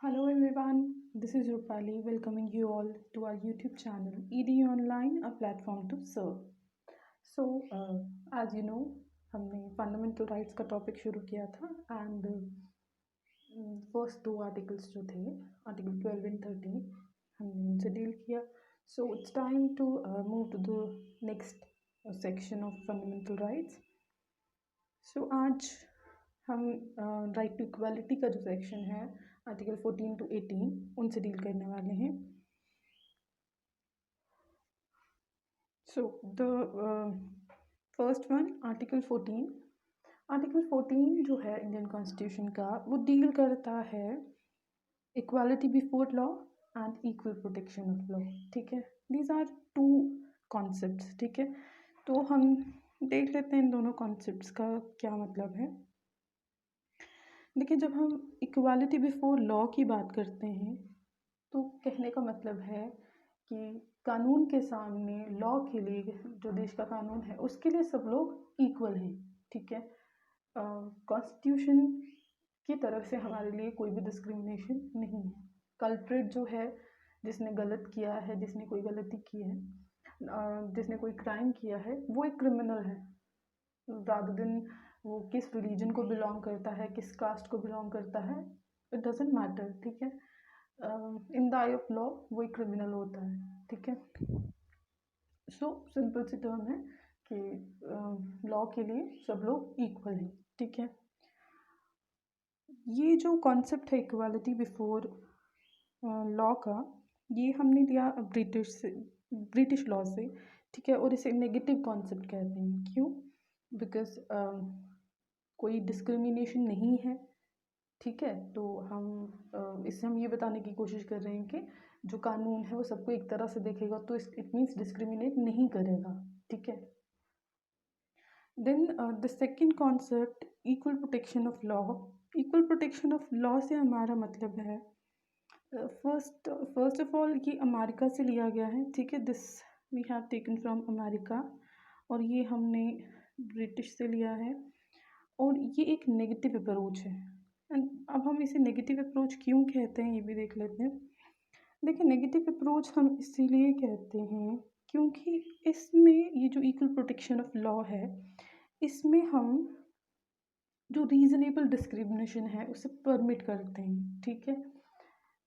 Hello everyone, this is Rupali welcoming you all to our YouTube channel EDU Online, a platform to serve. So, as you know, हमने fundamental rights का topic शुरू किया था and first दो articles जो थे article 12 and 13 हमने उनसे डील किया. So it's time to move to the next section of fundamental rights. So आज हम राइट टू इक्वालिटी का जो सेक्शन है आर्टिकल 14 to 18 उनसे डील करने वाले हैं. So the first one article 14. Article 14 जो है इंडियन कॉन्स्टिट्यूशन का वो डील करता है equality before law and equal protection of law. ठीक है, दीज आर टू कॉन्सेप्ट्स. ठीक है, तो हम देख लेते हैं इन दोनों कॉन्सेप्ट्स का क्या मतलब है. देखिए, जब हम इक्वालिटी बिफोर लॉ की बात करते हैं तो कहने का मतलब है कि कानून के सामने लॉ के लिए जो देश का कानून है उसके लिए सब लोग इक्वल हैं. ठीक है, कॉन्स्टिट्यूशन की तरफ से हमारे लिए कोई भी डिस्क्रिमिनेशन नहीं है. कल्प्रिट जो है, जिसने गलत किया है, जिसने कोई गलती की है, जिसने कोई क्राइम किया है, वो एक क्रिमिनल है. रादर देन वो किस रिलीजन को बिलोंग करता है, किस कास्ट को बिलोंग करता है, इट डजेंट मैटर. ठीक है, in the I of law वो एक क्रिमिनल होता है. ठीक है, सो सिंपल सी टर्म है कि लॉ के लिए सब लोग इक्वल हैं. ठीक है, ये जो कॉन्सेप्ट है इक्वालिटी बिफोर लॉ का, ये हमने लिया ब्रिटिश लॉ से. ठीक है, और इसे नेगेटिव कॉन्सेप्ट कहते हैं. क्यों? बिकॉज कोई डिस्क्रिमिनेशन नहीं है. ठीक है, तो इससे हम ये बताने की कोशिश कर रहे हैं कि जो कानून है वो सबको एक तरह से देखेगा, तो इट मीन्स डिस्क्रिमिनेट नहीं करेगा. ठीक है, then the second concept equal protection of law. Equal protection of law से हमारा मतलब है फर्स्ट ऑफ ऑल ये अमेरिका से लिया गया है. ठीक है, this we have taken from America, और ये हमने ब्रिटिश से लिया है, और ये एक नेगेटिव अप्रोच है. एंड अब हम इसे नेगेटिव अप्रोच क्यों कहते हैं ये भी देख लेते हैं. देखिए, नेगेटिव अप्रोच हम इसीलिए कहते हैं क्योंकि इसमें ये जो इक्वल प्रोटेक्शन ऑफ लॉ है, इसमें हम जो रीज़नेबल डिस्क्रिमिनेशन है उसे परमिट करते हैं. ठीक है,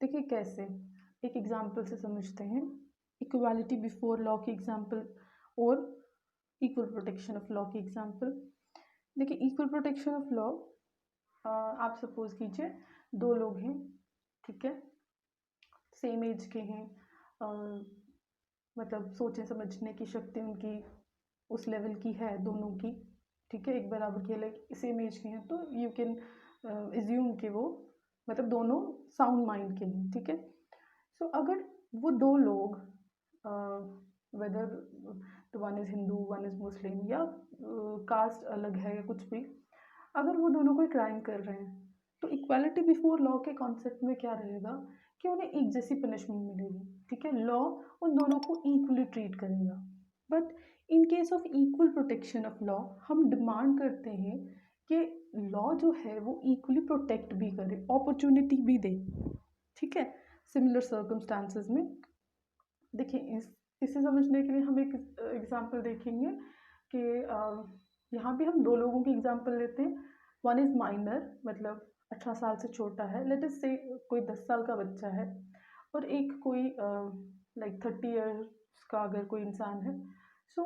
देखिए कैसे, एक एग्जांपल से समझते हैं. इक्वालिटी बिफोर लॉ की एग्जांपल और इक्वल प्रोटेक्शन ऑफ लॉ की एग्जांपल. देखिए, इक्वल प्रोटेक्शन ऑफ लॉ, आप सपोज कीजिए दो लोग हैं. ठीक है, सेम एज के हैं, मतलब सोचने समझने की शक्ति उनकी उस लेवल की है दोनों की. ठीक है, एक बराबर की, लाइक सेम एज के हैं, तो यू कैन एज्यूम कि वो मतलब दोनों साउंड माइंड के हैं. ठीक है, सो अगर वो दो लोग whether one is Hindu one is Muslim या कास्ट अलग है या कुछ भी, अगर वो दोनों कोई क्राइम कर रहे हैं तो इक्वालिटी बिफोर लॉ के कॉन्सेप्ट में क्या रहेगा कि उन्हें एक जैसी पनिशमेंट मिलेगी. ठीक है, लॉ उन दोनों को इक्वली ट्रीट करेगा. But in case of equal protection of law हम डिमांड करते हैं कि लॉ जो है वो इक्वली प्रोटेक्ट भी करे, अपॉर्चुनिटी भी दे. ठीक है, सिमिलर सर्कमस्टांसेस में. देखिए, इसे समझने के लिए हम एक एग्जांपल देखेंगे कि यहाँ भी हम दो लोगों की एग्जांपल लेते हैं. वन इज़ माइनर, मतलब 18 साल से छोटा है. लेट अस से कोई 10 साल का बच्चा है, और एक कोई लाइक 30 ईयर्स का अगर कोई इंसान है. सो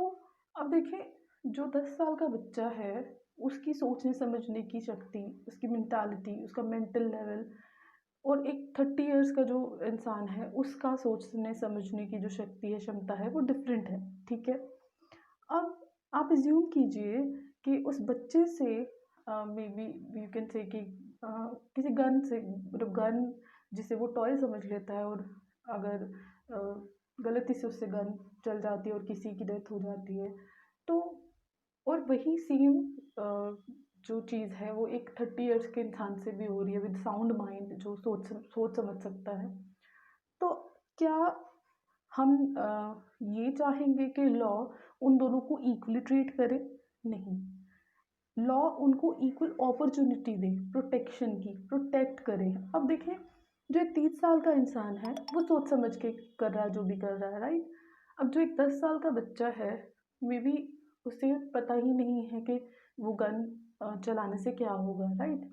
अब देखें, जो 10 साल का बच्चा है उसकी सोचने समझने की शक्ति, उसकी मेंटालिटी, उसका मेंटल लेवल, और एक 30 ईयर्स का जो इंसान है उसका सोचने समझने की जो शक्ति है, क्षमता है, वो डिफरेंट है. ठीक है, अब आप एज्यूम कीजिए कि उस बच्चे से may be you can say कि किसी गन से, मतलब गन जिसे वो टॉय समझ लेता है, और अगर गलती से उससे गन चल जाती है और किसी की डेथ हो जाती है, तो और वही सेम जो चीज़ है वो एक 30 ईयर्स के इंसान से भी हो रही है विद साउंड माइंड, जो सोच समझ सकता है. तो क्या हम ये चाहेंगे कि लॉ उन दोनों को इक्वली ट्रीट करे? नहीं, लॉ उनको इक्वल अपॉर्चुनिटी दे प्रोटेक्शन की, प्रोटेक्ट करे. अब देखें, जो एक 30 साल का इंसान है वो सोच समझ के कर रहा है जो भी कर रहा है, राइट। अब जो एक 10 साल का बच्चा है, मे बी उसे पता ही नहीं है कि वो गन चलाने से क्या होगा, राइट।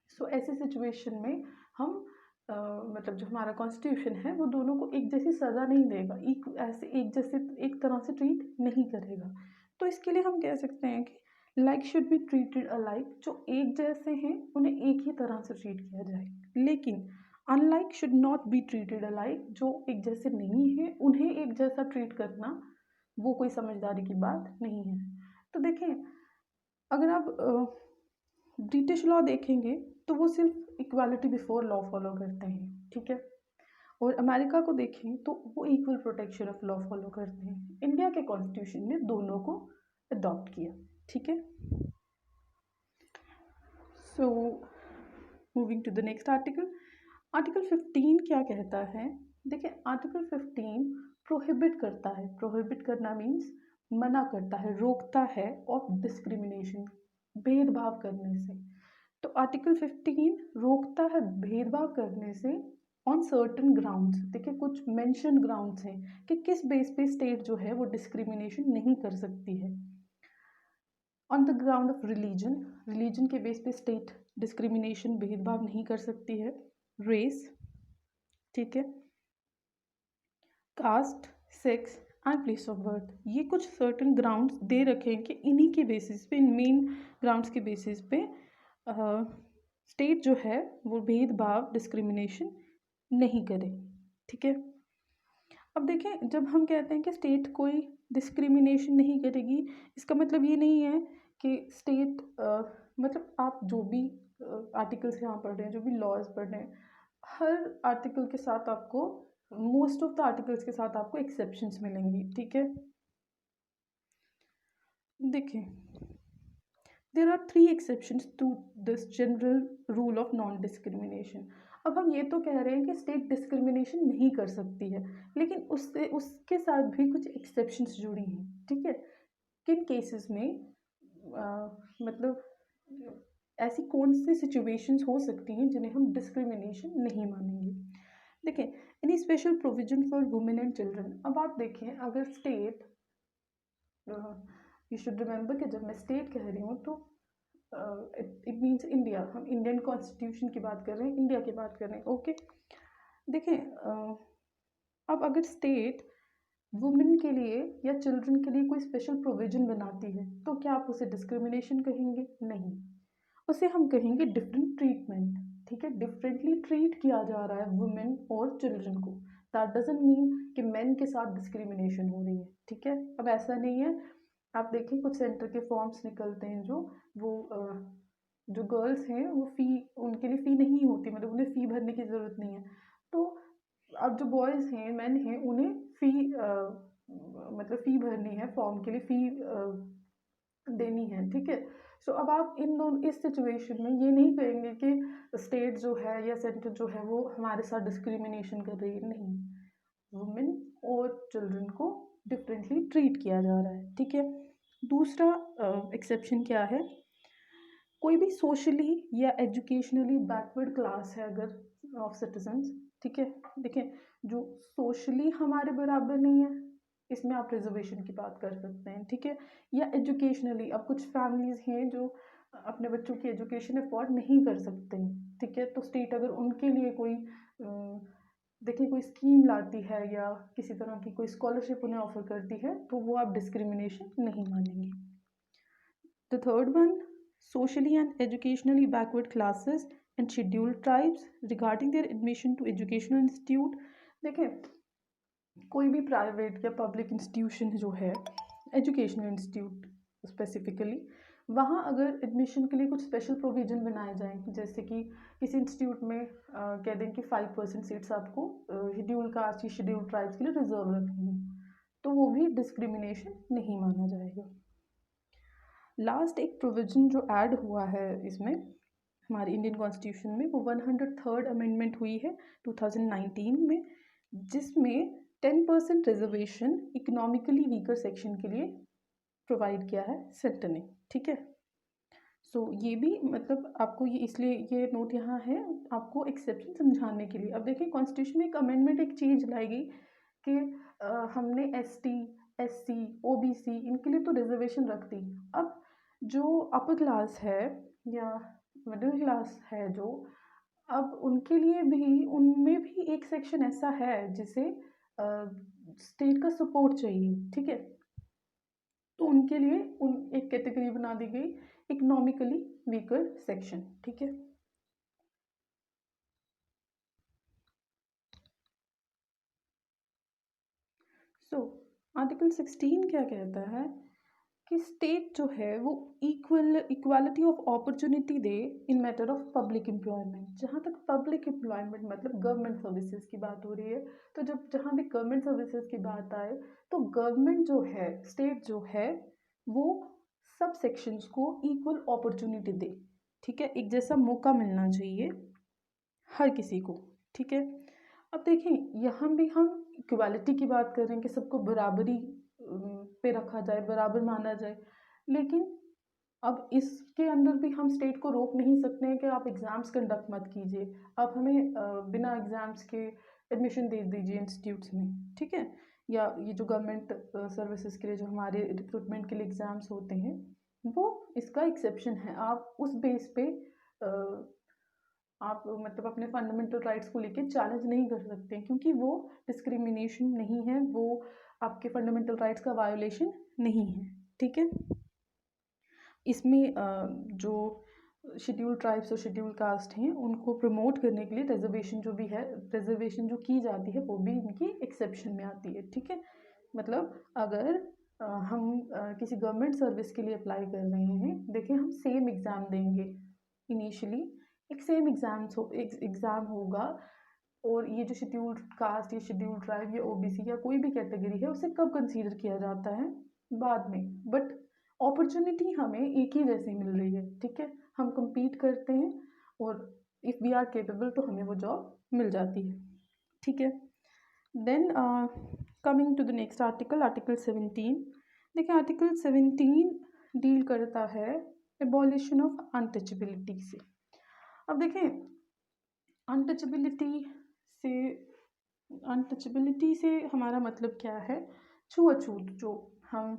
सो ऐसे सिचुएशन में हम मतलब जो हमारा कॉन्स्टिट्यूशन है वो दोनों को एक जैसी सज़ा नहीं देगा, ऐसे एक जैसे एक तरह से ट्रीट नहीं करेगा। तो इसके लिए हम कह सकते हैं कि like should be treated alike, जो एक जैसे हैं उन्हें एक ही तरह से ट्रीट किया जाए, लेकिन unlike should not be treated alike, जो एक जैसे नहीं है उन्हें एक जैसा ट्रीट करना वो कोई समझदारी की बात नहीं है। तो देखें, अगर आप ब्रिटिश लॉ देखेंगे तो वो सिर्फ इक्वालिटी बिफोर लॉ फॉलो करते हैं, ठीक है। और अमेरिका को देखें तो वो equal protection of law follow करते हैं। इंडिया के कॉन्स्टिट्यूशन ने दोनों को अडॉप्ट किया, ठीक है। So moving to the next article, article 15 क्या कहता है। देखिए, आर्टिकल 15 प्रोहिबिट करता है, प्रोहिबिट करना मीन्स मना करता है, रोकता है ऑफ डिस्क्रिमिनेशन, भेदभाव करने से। तो आर्टिकल 15 रोकता है भेदभाव करने से ऑन सर्टन ग्राउंड्स। देखिए, कुछ मेंशन ग्राउंड्स हैं कि किस बेस पे स्टेट जो है वो डिस्क्रिमिनेशन नहीं कर सकती है। On the ground of religion, religion के बेस पे स्टेट डिस्क्रिमिनेशन भेदभाव नहीं कर सकती है। रेस, ठीक है, caste, sex and place of birth, ये कुछ सर्टन ग्राउंड्स दे रखे हैं कि इन्हीं के बेसिस पे, इन मेन ग्राउंड्स के बेसिस पे स्टेट जो है वो भेदभाव डिस्क्रिमिनेशन नहीं करे, ठीक है। अब देखें, जब हम कहते हैं कि स्टेट कोई डिस्क्रिमिनेशन नहीं करेगी, इसका मतलब ये नहीं है कि स्टेट मतलब आप जो भी आर्टिकल्स यहाँ पढ़ रहे हैं, जो भी लॉज पढ़ रहे हैं, हर आर्टिकल के साथ आपको, मोस्ट ऑफ द आर्टिकल्स के साथ आपको एक्सेप्शंस मिलेंगी, ठीक है। देखिए, there are 3 exceptions to this general rule of non discrimination. अब हम ये तो कह रहे हैं कि स्टेट डिस्क्रिमिनेशन नहीं कर सकती है, लेकिन उसके साथ भी कुछ एक्सेप्शंस जुड़ी हैं, ठीक है। किन केसेस में मतलब ऐसी कौन सी सिचुएशंस हो सकती हैं जिन्हें हम डिस्क्रिमिनेशन नहीं मानेंगे। देखें, any special provision for women and children. अब आप देखें, अगर स्टेट, यू शुड रिमेंबर कि जब मैं स्टेट कह रही हूँ तो इट मीन्स इंडिया, हम इंडियन कॉन्स्टिट्यूशन की बात कर रहे हैं, इंडिया की बात कर रहे हैं, ओके। देखें, अब अगर स्टेट वुमेन के लिए या चिल्ड्रन के लिए कोई स्पेशल प्रोविजन बनाती है तो क्या आप उसे डिस्क्रिमिनेशन कहेंगे? नहीं, उसे हम कहेंगे डिफरेंट ट्रीटमेंट, ठीक है। डिफरेंटली ट्रीट किया जा रहा है वुमेन और चिल्ड्रन को। दैट डजंट मीन कि मेन के साथ डिस्क्रिमिनेशन हो रही है, ठीक है। अब ऐसा नहीं है, आप देखिए कुछ सेंटर के फॉर्म्स निकलते हैं जो वो जो गर्ल्स हैं वो उनके लिए फ़ी नहीं होती, मतलब उन्हें फ़ी भरने की ज़रूरत नहीं है। तो अब जो बॉयज़ हैं, मेन हैं, उन्हें फ़ी मतलब फ़ी भरनी है, फॉर्म के लिए फ़ी देनी है, ठीक है। सो अब आप इस सिचुएशन में ये नहीं कहेंगे कि स्टेट जो है या सेंटर जो है वो हमारे साथ डिस्क्रिमिनेशन कर रही है, नहीं। वुमेन और चिल्ड्रन को डिफरेंटली ट्रीट किया जा रहा है, ठीक है। दूसरा एक्सेप्शन क्या है, कोई भी सोशली या एजुकेशनली बैकवर्ड क्लास है अगर ऑफ सिटीजन्स, ठीक है। देखें, जो सोशली हमारे बराबर नहीं है, इसमें आप रिजर्वेशन की बात कर सकते हैं, ठीक है। या एजुकेशनली, अब कुछ फैमिलीज़ हैं जो अपने बच्चों की एजुकेशन अफोर्ड नहीं कर सकते हैं, ठीक है। तो स्टेट अगर उनके लिए कोई देखिए कोई स्कीम लाती है या किसी तरह की कोई स्कॉलरशिप उन्हें ऑफर करती है तो वो आप डिस्क्रिमिनेशन नहीं मानेंगे। The third one, socially and educationally backward classes and scheduled tribes regarding their admission to educational institute। देखें, कोई भी प्राइवेट या पब्लिक इंस्टीट्यूशन जो है, एजुकेशनल इंस्टीट्यूट स्पेसिफिकली, वहाँ अगर एडमिशन के लिए कुछ स्पेशल प्रोविज़न बनाए जाएँ, जैसे कि किसी इंस्टीट्यूट में कह दें कि 5% सीट्स आपको शेड्यूल कास्ट या शेड्यूल ट्राइब्स के लिए रिजर्व रखनी है, तो वो भी डिस्क्रिमिनेशन नहीं माना जाएगा। लास्ट एक प्रोविज़न जो ऐड हुआ है इसमें हमारे इंडियन कॉन्स्टिट्यूशन में, वो 103rd अमेंडमेंट हुई है 2019 में, जिसमें 10% रिजर्वेशन इकोनॉमिकली वीकर सेक्शन के लिए प्रोवाइड किया है सेंटर ने, ठीक है। सो ये भी मतलब आपको ये इसलिए ये नोट यहाँ है आपको एक्सेप्शन समझाने के लिए। अब देखिए कॉन्स्टिट्यूशन में एक अमेंडमेंट एक चेंज लाएगी कि हमने एसटी, एससी, ओबीसी इनके लिए तो रिजर्वेशन रख दी। अब जो अपर क्लास है या मिडिल क्लास है जो, अब उनके लिए भी उनमें भी एक सेक्शन ऐसा है जिसे स्टेट का सपोर्ट चाहिए, ठीक है। तो उनके लिए उन एक कैटेगरी बना दी गई इकोनॉमिकली वीकर सेक्शन, ठीक है। सो आर्टिकल 16 क्या कहता है कि स्टेट जो है वो equality of opportunity they in matter of public employment. जहाँ तक पब्लिक एम्प्लॉयमेंट मतलब गवर्नमेंट सर्विसेज की बात हो रही है, तो जब जहाँ भी गवर्नमेंट सर्विसेज की बात आए तो गवर्नमेंट जो है, स्टेट जो है वो सब सेक्शंस को इक्वल अपॉर्चुनिटी दे, ठीक है। एक जैसा मौका मिलना चाहिए हर किसी को, ठीक है। अब देखें यहाँ भी हम इक्वालिटी की बात कर रहे हैं कि सबको बराबरी पे रखा जाए, बराबर माना जाए, लेकिन अब इसके अंदर भी हम स्टेट को रोक नहीं सकते हैं कि आप एग्ज़ाम्स कंडक्ट मत कीजिए, आप हमें बिना एग्ज़ाम्स के एडमिशन दे दीजिए इंस्टीट्यूट्स में, ठीक है। या ये जो गवर्नमेंट सर्विसेज के लिए जो हमारे रिक्रूटमेंट के लिए एग्ज़ाम्स होते हैं वो इसका एक्सेप्शन है। आप उस बेस पे आप मतलब अपने फंडामेंटल राइट्स को लेके चैलेंज नहीं कर सकते क्योंकि वो डिस्क्रिमिनेशन नहीं है, वो आपके फंडामेंटल राइट्स का वायोलेशन नहीं है, ठीक है। इसमें जो शेड्यूल ट्राइब्स और शेड्यूल कास्ट हैं उनको प्रमोट करने के लिए रिजर्वेशन जो भी है, रिजर्वेशन जो की जाती है वो भी इनकी एक्सेप्शन में आती है, ठीक है। मतलब अगर हम किसी गवर्नमेंट सर्विस के लिए अप्लाई कर रहे हैं, देखिए हम सेम एग्ज़ाम देंगे इनिशियली, एक सेम एग्ज़ाम होगा, और ये जो शेड्यूल्ड कास्ट या शेड्यूल्ड ट्राइब या ओबीसी या कोई भी कैटेगरी है उसे कब कंसीडर किया जाता है, बाद में। बट अपॉर्चुनिटी हमें एक ही जैसी मिल रही है, ठीक है। हम compete करते हैं और इफ़ वी आर केपेबल तो हमें वो जॉब मिल जाती है, ठीक है। Then coming to the next article, article 17। देखिए आर्टिकल 17 डील करता है एबॉलिशन ऑफ अनटचेबिलिटी से। अब देखें अनटचेबिलिटी से हमारा मतलब क्या है, छुआछूत जो हम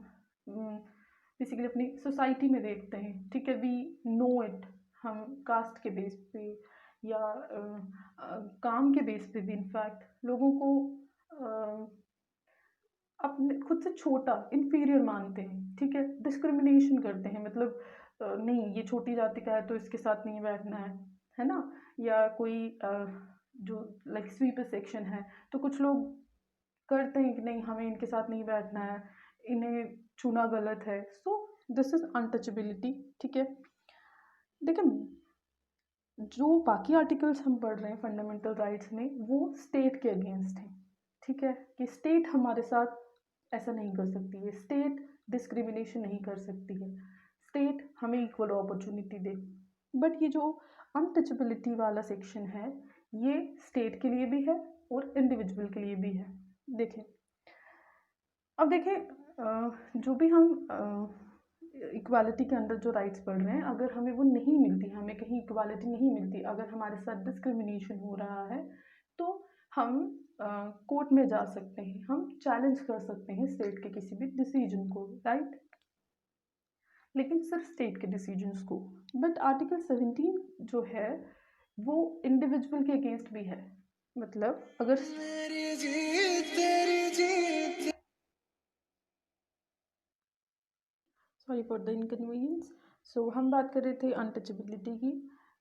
बेसिकली अपनी सोसाइटी में देखते हैं, ठीक है। वी नो इट, हम कास्ट के बेस पे या काम के बेस पे भी इनफैक्ट लोगों को अपने खुद से छोटा इन्फीरियर मानते हैं, ठीक है। डिस्क्रिमिनेशन करते हैं, मतलब नहीं ये छोटी जाति का है तो इसके साथ नहीं बैठना है ना। या कोई जो लाइक स्वीपर सेक्शन है तो कुछ लोग करते हैं कि नहीं हमें इनके साथ नहीं बैठना है, इन्हें छूना गलत है। सो दिस इज अनटचेबिलिटी, ठीक है। देखिए जो बाकी आर्टिकल्स हम पढ़ रहे हैं फंडामेंटल राइट्स में वो स्टेट के अगेंस्ट हैं, ठीक है। कि स्टेट हमारे साथ ऐसा नहीं कर सकती है, स्टेट डिस्क्रिमिनेशन नहीं कर सकती है, स्टेट हमें इक्वल अपॉर्चुनिटी दे। बट ये जो अनटचेबिलिटी वाला सेक्शन है ये स्टेट के लिए भी है और इंडिविजुअल के लिए भी है। देखें अब देखें जो भी हम इक्वालिटी के अंदर जो राइट्स पढ़ रहे हैं, अगर हमें वो नहीं मिलती, हमें कहीं इक्वालिटी नहीं मिलती, अगर हमारे साथ डिस्क्रिमिनेशन हो रहा है तो हम कोर्ट में जा सकते हैं, हम चैलेंज कर सकते हैं स्टेट के किसी भी डिसीजन को, राइट। लेकिन सिर्फ स्टेट के डिसीजंस को। बट आर्टिकल 17 जो है वो इंडिविजुअल के अगेंस्ट भी है, मतलब अगर सॉरी फॉर द इनकन्वीनियंस। सो हम बात कर रहे थे अनटचेबिलिटी की।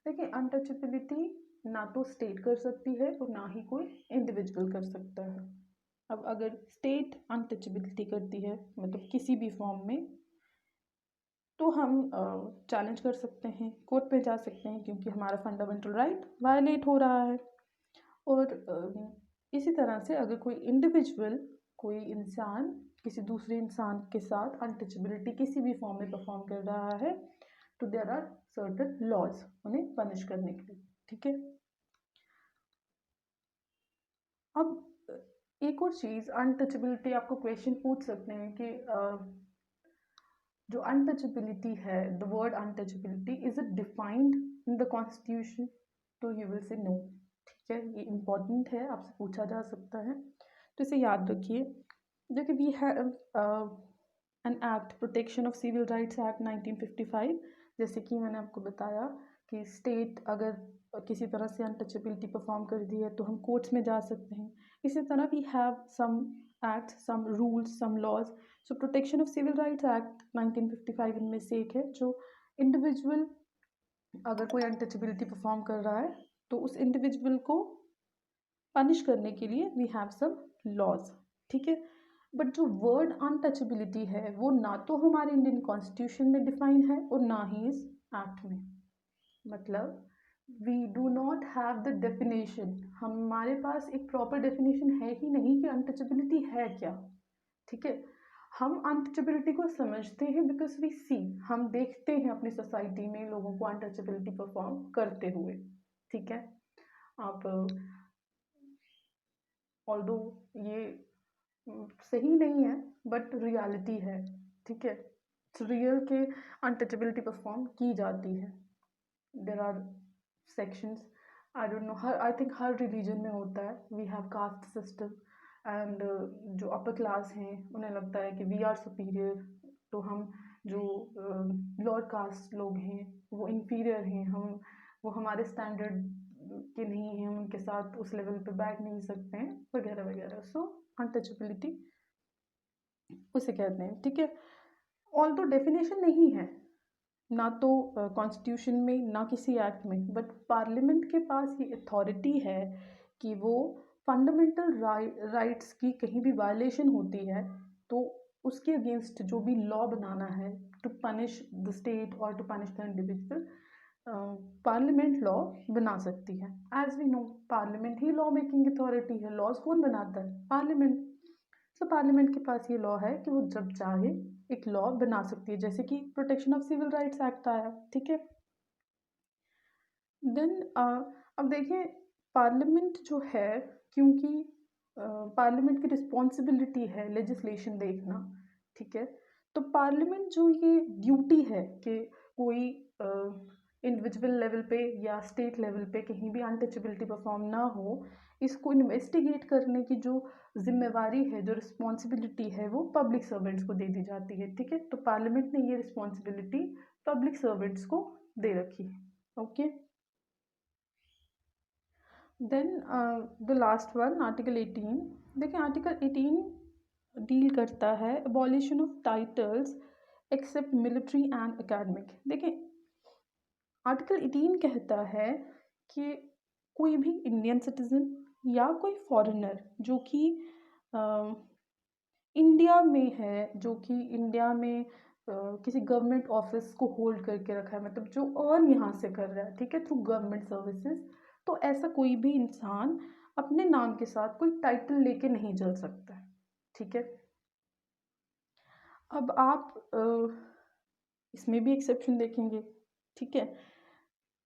देखिए अनटचेबिलिटी ना तो स्टेट कर सकती है और ना ही कोई इंडिविजुअल कर सकता है। अब अगर स्टेट अनटचेबिलिटी करती है मतलब किसी भी फॉर्म में, तो हम चैलेंज कर सकते हैं, कोर्ट पे जा सकते हैं क्योंकि हमारा फंडामेंटल राइट वायलेट हो रहा है। और इसी तरह से अगर कोई इंडिविजुअल, कोई इंसान किसी दूसरे इंसान के साथ अनटचेबिलिटी किसी भी फॉर्म में परफॉर्म कर रहा है तो देयर आर सर्टेन लॉज उन्हें पनिश करने के लिए, ठीक है। अब एक और चीज़, अनटचेबिलिटी आपको क्वेश्चन पूछ सकते हैं कि जो अनटचेबिलिटी है, the word untouchability, is it defined in the constitution? तो यू विल से नो। ठीक है, ये इम्पॉर्टेंट है, आपसे पूछा जा सकता है, तो इसे याद रखिए। देखिए, we have an act, protection of civil rights act 1955। जैसे कि मैंने आपको बताया कि स्टेट अगर किसी तरह से अनटचेबिलिटी परफॉर्म कर दी है तो हम कोर्ट्स में जा सकते हैं। इसी तरह we have some act, some rules, some laws. So protection of civil rights act 1955 इनमें से एक है, जो इंडिविजुअल अगर कोई अनटचेबिलिटी परफॉर्म कर रहा है तो उस इंडिविजुअल को पनिश करने के लिए वी हैव सम लॉज। ठीक है, बट जो वर्ड अनटचेबिलिटी है वो ना तो हमारे इंडियन कॉन्स्टिट्यूशन में डिफाइन है और ना ही इस एक्ट में। मतलब we do not have the definition, हमारे पास एक प्रॉपर डेफिनेशन है ही नहीं कि अनटचेबिलिटी है क्या। ठीक है, हम अनटचेबिलिटी को समझते हैं बिकॉज वी सी, हम देखते हैं अपनी सोसाइटी में लोगों को अनटचेबिलिटी परफॉर्म करते हुए। ठीक है, आप ऑल्दो ये सही नहीं है बट रियलिटी है। ठीक है, रियल के अनटचेबिलिटी परफॉर्म की जाती है। There are sections, I don't know, हर, आई थिंक हर रिलीजन में होता है। We have caste system and जो अपर क्लास हैं उन्हें लगता है कि वी आर सुपीरियर, तो हम जो लोअर कास्ट लोग हैं वो इन्फीरियर हैं, हम वो हमारे स्टैंडर्ड के नहीं हैं, हम उनके साथ उस लेवल पे बैठ नहीं सकते हैं, वगैरह वगैरह। सो अनटचेबिलिटी उसे कहते हैं। ठीक है, ऑल तो डेफिनेशन नहीं है ना तो कॉन्स्टिट्यूशन में ना किसी एक्ट में, बट पार्लियामेंट के पास ये अथॉरिटी है कि वो फंडामेंटल राइट्स की कहीं भी वायलेशन होती है तो उसके अगेंस्ट जो भी लॉ बनाना है टू पनिश द स्टेट और to punish the individual, parliament law बना सकती है। एज वी नो, पार्लियामेंट ही लॉ मेकिंग अथॉरिटी है। लॉज कौन बनाता है? पार्लियामेंट। सो पार्लियामेंट के पास ये लॉ है कि वो जब चाहे एक लॉ बना सकती है, जैसे कि protection of civil rights act आया। ठीक है, देन अब देखिए, पार्लियामेंट जो है, क्योंकि पार्लियामेंट की रिस्पॉन्सिबिलिटी है लेजिस्लेशन देखना। ठीक है, तो पार्लियामेंट जो ये ड्यूटी है कि कोई इंडिविजुअल लेवल पे या स्टेट लेवल पे कहीं भी अनटचेबिलिटी परफॉर्म ना हो, इसको इन्वेस्टिगेट करने की जो जिम्मेवारी है, जो रिस्पॉन्सिबिलिटी है, वो पब्लिक सर्वेंट्स को दे दी जाती है। ठीक है, तो पार्लियामेंट ने ये रिस्पॉन्सिबिलिटी पब्लिक सर्वेंट्स को दे रखी है। Okay, then the last one, article 18। देखिए, आर्टिकल 18 डील करता है abolition of titles except military and academic. देखिए, आर्टिकल 18 कहता है कि कोई भी इंडियन सिटीजन या कोई फॉरेनर जो कि इंडिया में है, जो कि इंडिया में किसी गवर्नमेंट ऑफिस को होल्ड करके रखा है, मतलब जो अर्न यहाँ से कर रहा है, ठीक है, थ्रू गवर्नमेंट सर्विसेज, तो ऐसा कोई भी इंसान अपने नाम के साथ कोई टाइटल लेके नहीं चल सकता है। ठीक है, अब आप इसमें भी एक्सेप्शन देखेंगे। ठीक है,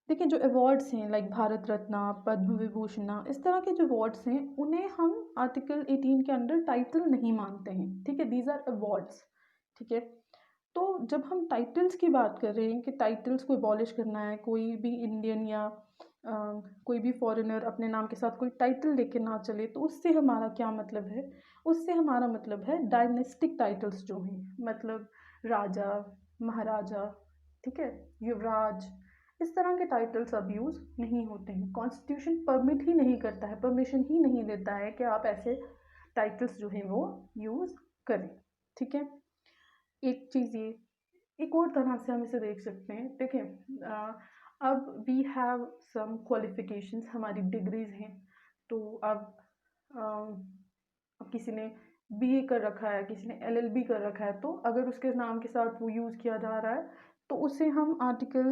देखिए, जो अवार्ड्स हैं लाइक भारत रत्न, पद्म विभूषण, इस तरह के जो अवार्ड्स हैं उन्हें हम आर्टिकल 18 के अंडर टाइटल नहीं मानते हैं। ठीक है, दीज आर अवार्ड्स। ठीक है, तो जब हम टाइटल्स की बात कर रहे हैं कि टाइटल्स को अबॉलिश करना है, कोई भी इंडियन या कोई भी फॉरेनर अपने नाम के साथ कोई टाइटल लेके ना चले, तो उससे हमारा क्या मतलब है? उससे हमारा मतलब है डायनेस्टिक टाइटल्स जो हैं, मतलब राजा, महाराजा, ठीक है, युवराज, इस तरह के टाइटल्स अब यूज़ नहीं होते हैं। कॉन्स्टिट्यूशन परमिट ही नहीं करता है, परमिशन ही नहीं देता है कि आप ऐसे टाइटल्स जो हैं वो यूज़ करें। ठीक है, एक चीज़ ये, एक और तरह से हम इसे देख सकते हैं। देखें, अब वी हैव सम क्वालिफिकेशंस, हमारी डिग्रीज हैं। तो अब किसी ने बीए कर रखा है, किसी ने एलएलबी कर रखा है, तो अगर उसके नाम के साथ वो यूज़ किया जा रहा है तो उसे हम आर्टिकल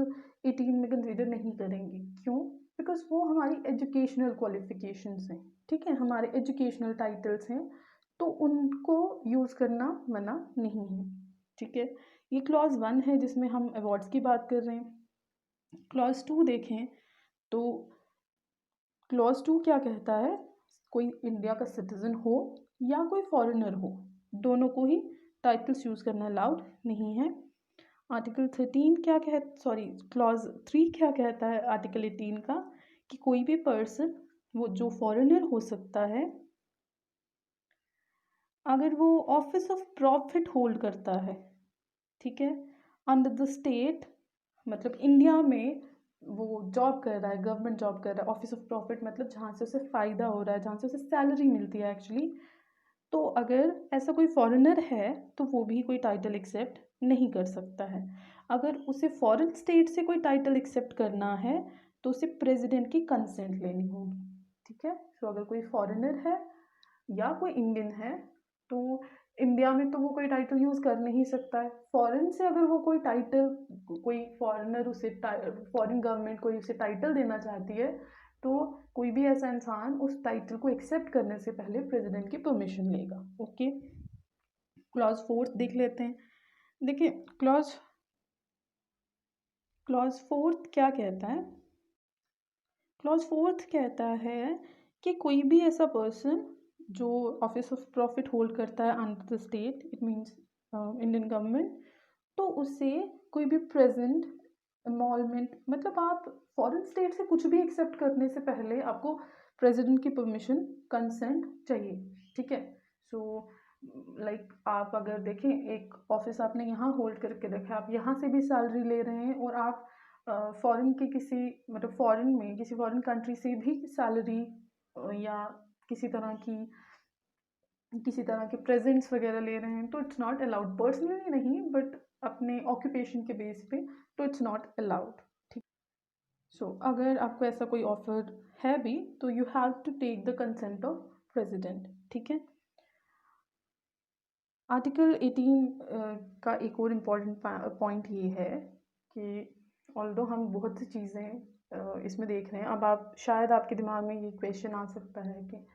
18 में कंसिडर नहीं करेंगे। क्यों? बिकॉज वो हमारी एजुकेशनल क्वालिफिकेशंस हैं। ठीक है, हमारे एजुकेशनल टाइटल्स हैं, तो उनको यूज़ करना मना नहीं है। ठीक है, ये क्लॉज 1 है जिसमें हम अवार्ड्स की बात कर रहे हैं। क्लॉज 2 देखें तो क्लॉज 2 क्या कहता है? कोई इंडिया का सिटीजन हो या कोई फॉरेनर हो, दोनों को ही टाइटल्स यूज़ करना अलाउड नहीं है। आर्टिकल 13 क्या क्लॉज 3 क्या कहता है आर्टिकल 18 का, कि कोई भी पर्सन वो जो फॉरेनर हो सकता है अगर वो ऑफिस ऑफ प्रॉफिट होल्ड करता है, ठीक है, अंडर द स्टेट, मतलब इंडिया में वो जॉब कर रहा है, गवर्नमेंट जॉब कर रहा है, ऑफिस ऑफ प्रॉफिट मतलब जहाँ से उसे फ़ायदा हो रहा है, जहाँ से उसे सैलरी मिलती है एक्चुअली। तो अगर ऐसा कोई फॉरेनर है तो वो भी कोई टाइटल एक्सेप्ट नहीं कर सकता है। अगर उसे फॉरेन स्टेट से कोई टाइटल एक्सेप्ट करना है तो उसे प्रेसिडेंट की कंसेंट लेनी होगी, ठीक है। तो अगर कोई फॉरेनर है या कोई इंडियन है तो इंडिया में तो वो कोई टाइटल यूज़ कर नहीं सकता है। फॉरेन से अगर वो कोई टाइटल, कोई फॉरेनर उसे फॉरेन गवर्नमेंट कोई उसे टाइटल देना चाहती है तो कोई भी ऐसा इंसान उस टाइटल को एक्सेप्ट करने से पहले प्रेसिडेंट की परमिशन लेगा। ओके, क्लॉज 4 देख लेते हैं। देखिए क्लॉज 4 क्या कहता है। क्लॉज 4 कहता है कि कोई भी ऐसा पर्सन जो ऑफिस ऑफ प्रॉफिट होल्ड करता है under the state, it means Indian government, तो उससे कोई भी प्रेजेंट इन्वॉल्वमेंट, मतलब आप फॉरेन स्टेट से कुछ भी एक्सेप्ट करने से पहले आपको प्रेसिडेंट की परमिशन, कंसेंट चाहिए, ठीक है। सो लाइक आप अगर देखें, एक ऑफिस आपने यहाँ होल्ड करके रखा है, आप यहाँ से भी सैलरी ले रहे हैं और आप फॉरेन के किसी, मतलब फॉरेन में किसी फॉरेन कंट्री से भी सैलरी या किसी तरह के प्रेजेंट्स वगैरह ले रहे हैं तो इट्स नॉट अलाउड, पर्सनली नहीं बट अपने ऑक्यूपेशन के बेस पे, तो इट्स नॉट अलाउड, ठीक। सो अगर आपको ऐसा कोई ऑफर है भी तो you have to take the consent of president, ठीक है। आर्टिकल 18 का एक और इम्पॉर्टेंट पॉइंट ये है कि ऑल्दो हम बहुत सी चीज़ें इसमें देख रहे हैं, अब आप शायद आपके दिमाग में ये क्वेश्चन आ सकता है कि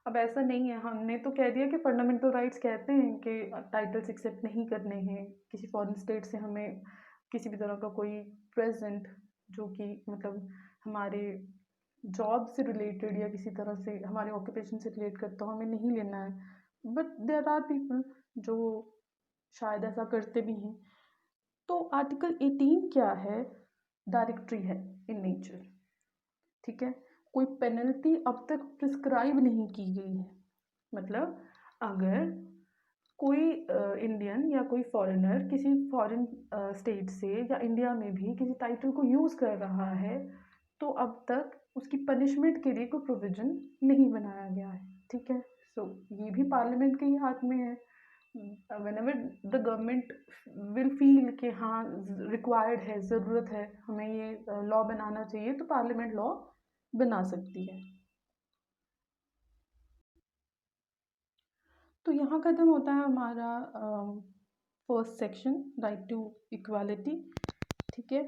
अब ऐसा नहीं है, हमने तो कह दिया कि फंडामेंटल राइट्स कहते हैं कि टाइटल्स एक्सेप्ट नहीं करने हैं किसी फॉरेन स्टेट से, हमें किसी भी तरह का कोई प्रेजेंट जो कि मतलब हमारे जॉब से रिलेटेड या किसी तरह से हमारे ऑक्यूपेशन से रिलेट करता हो, हमें नहीं लेना है। बट देयर आर पीपल जो शायद ऐसा करते भी हैं। तो आर्टिकल 18 क्या है, डायरेक्टरी है इन नेचर, ठीक है। कोई पेनल्टी अब तक प्रिस्क्राइब नहीं की गई है, मतलब अगर कोई इंडियन या कोई फॉरेनर किसी फॉरेन स्टेट से या इंडिया में भी किसी टाइटल को यूज़ कर रहा है तो अब तक उसकी पनिशमेंट के लिए कोई प्रोविज़न नहीं बनाया गया है, ठीक है। सो ये भी पार्लियामेंट के ही हाथ में है। Whenever the government will feel कि हाँ रिक्वायर्ड है, ज़रूरत है, हमें ये लॉ बनाना चाहिए, तो पार्लियामेंट लॉ बना सकती है। तो यहाँ ख़त्म होता है हमारा first section, right to equality, ठीक है।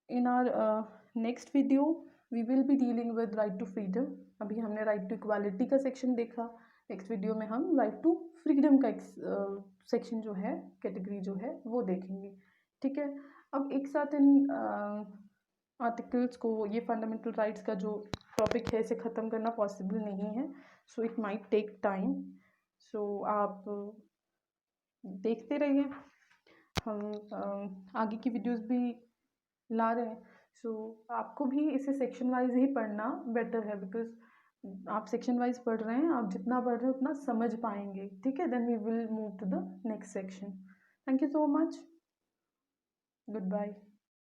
In our next video we will be dealing with right to freedom. अभी हमने राइट टू इक्वालिटी का सेक्शन देखा, नेक्स्ट वीडियो में हम राइट टू फ्रीडम का सेक्शन जो है, कैटेगरी जो है वो देखेंगे, ठीक है। अब एक साथ इन आर्टिकल्स को, ये फंडामेंटल राइट्स का जो टॉपिक है, इसे ख़त्म करना पॉसिबल नहीं है, so it might take time. So आप देखते रहिए, हम आगे की वीडियोस भी ला रहे हैं। सो आपको भी इसे सेक्शन वाइज ही पढ़ना बेटर है, बिकॉज आप सेक्शन वाइज पढ़ रहे हैं, आप जितना पढ़ रहे हैं उतना समझ पाएंगे, ठीक है। Then we will move to the next section. Thank you so much, good bye.